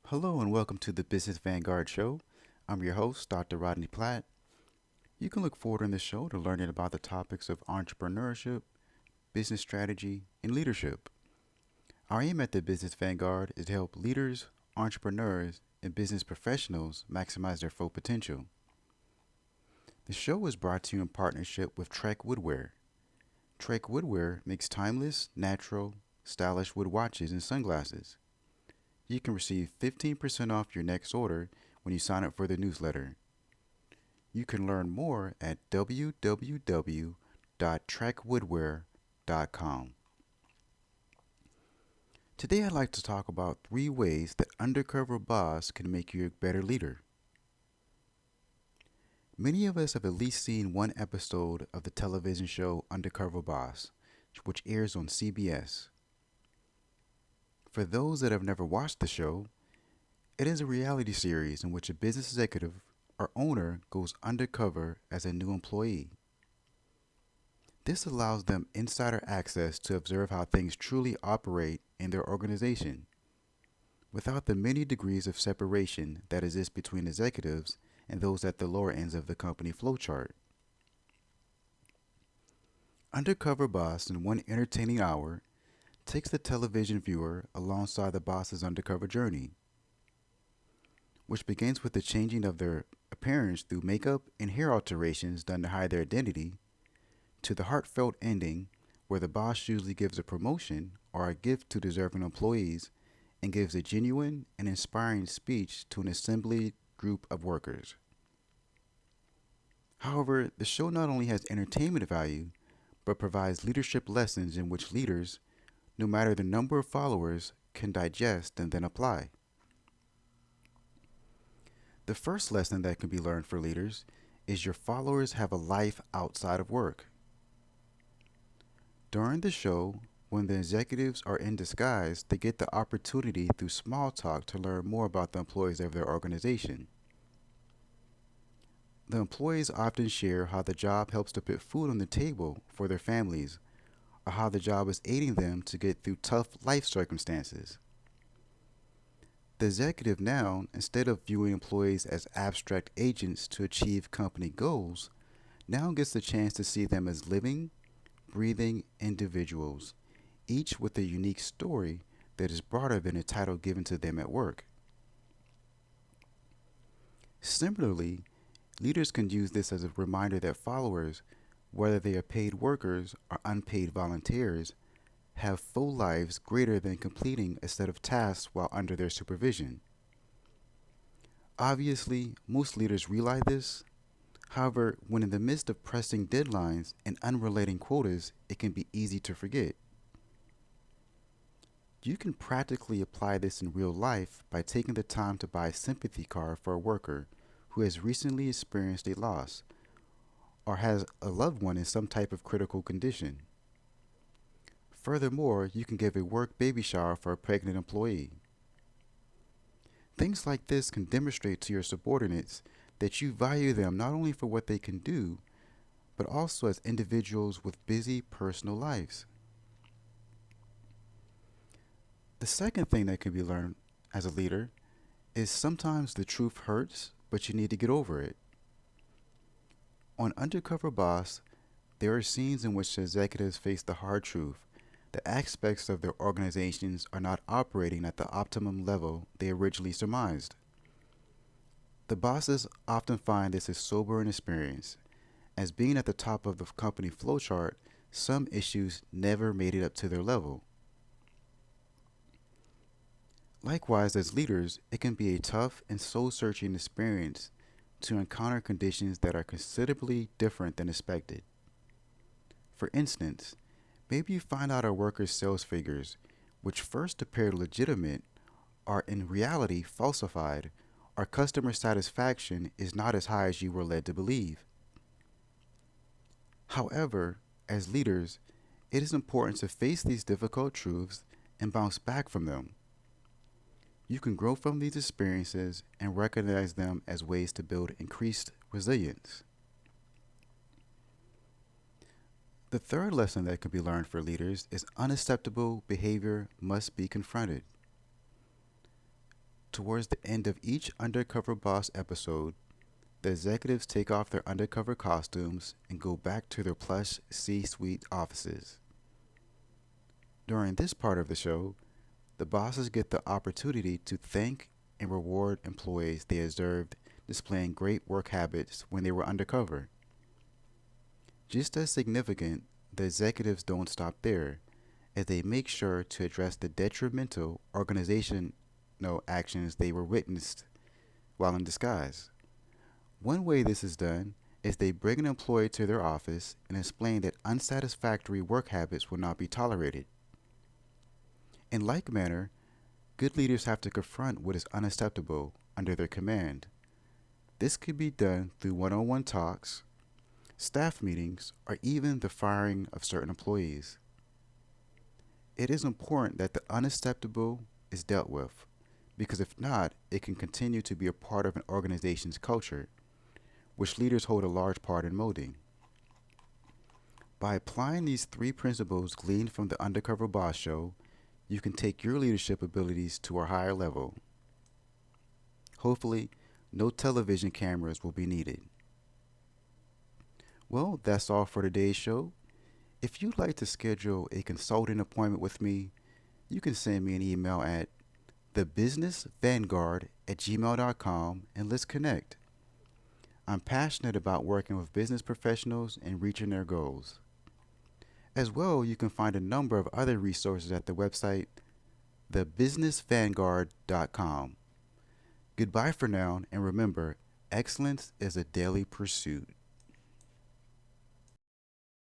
Hello and welcome to the Business Vanguard show. I'm your host, Dr. Rodney Platt. You can look forward in this show to learning about the topics of entrepreneurship, business strategy, and leadership. Our aim at the Business Vanguard is to help leaders, entrepreneurs, and business professionals maximize their full potential. The show is brought to you in partnership with Trek Woodwear. Trek Woodwear makes timeless, natural, stylish wood watches and sunglasses. You can receive 15% off your next order when you sign up for the newsletter. You can learn more at www.trekwoodwear.com. Today I'd like to talk about 3 ways that Undercover Boss can make you a better leader. Many of us have at least seen one episode of the television show Undercover Boss, which airs on CBS. For those that have never watched the show, it is a reality series in which a business executive or owner goes undercover as a new employee. This allows them insider access to observe how things truly operate in their organization, without the many degrees of separation that exist between executives and those at the lower ends of the company flowchart. Undercover Boss, in one entertaining hour, takes the television viewer alongside the boss's undercover journey, which begins with the changing of their appearance through makeup and hair alterations done to hide their identity, to the heartfelt ending where the boss usually gives a promotion or a gift to deserving employees and gives a genuine and inspiring speech to an assembled group of workers. However, the show not only has entertainment value, but provides leadership lessons in which leaders, no matter the number of followers, can digest and then apply. The first lesson that can be learned for leaders is your followers have a life outside of work. During the show, when the executives are in disguise, they get the opportunity through small talk to learn more about the employees of their organization. The employees often share how the job helps to put food on the table for their families, or how the job is aiding them to get through tough life circumstances. The executive now, instead of viewing employees as abstract agents to achieve company goals, now gets the chance to see them as living, breathing individuals, each with a unique story that is broader than the title given to them at work. Similarly, leaders can use this as a reminder that followers, whether they are paid workers or unpaid volunteers, have full lives greater than completing a set of tasks while under their supervision. Obviously, most leaders realize this. However, when in the midst of pressing deadlines and unrelating quotas, it can be easy to forget. You can practically apply this in real life by taking the time to buy a sympathy card for a worker who has recently experienced a loss or has a loved one in some type of critical condition. Furthermore, you can give a work baby shower for a pregnant employee. Things like this can demonstrate to your subordinates that you value them not only for what they can do, but also as individuals with busy personal lives. The second thing that can be learned as a leader is sometimes the truth hurts, but you need to get over it. On Undercover Boss, there are scenes in which the executives face the hard truth that aspects of their organizations are not operating at the optimum level they originally surmised. The bosses often find this a sobering experience, as being at the top of the company flowchart, some issues never made it up to their level. Likewise, as leaders, it can be a tough and soul-searching experience to encounter conditions that are considerably different than expected. For instance, maybe you find out a worker's sales figures, which first appeared legitimate, are in reality falsified, or customer satisfaction is not as high as you were led to believe. However, as leaders, it is important to face these difficult truths and bounce back from them. You can grow from these experiences and recognize them as ways to build increased resilience. The third lesson that can be learned for leaders is unacceptable behavior must be confronted. Towards the end of each Undercover Boss episode, the executives take off their undercover costumes and go back to their plush C-suite offices. During this part of the show, the bosses get the opportunity to thank and reward employees they observed displaying great work habits when they were undercover. Just as significant, the executives don't stop there, as they make sure to address the detrimental organizational actions they were witnessed while in disguise. One way this is done is they bring an employee to their office and explain that unsatisfactory work habits will not be tolerated. In like manner, good leaders have to confront what is unacceptable under their command. This could be done through one-on-one talks, staff meetings, or even the firing of certain employees. It is important that the unacceptable is dealt with, because if not, it can continue to be a part of an organization's culture, which leaders hold a large part in molding. By applying these 3 principles gleaned from the Undercover Boss show, you can take your leadership abilities to a higher level. Hopefully, no television cameras will be needed. Well, that's all for today's show. If you'd like to schedule a consulting appointment with me, you can send me an email at thebusinessvanguard@gmail.com and let's connect. I'm passionate about working with business professionals and reaching their goals. As well, you can find a number of other resources at the website thebusinessvanguard.com. Goodbye for now, and remember, excellence is a daily pursuit.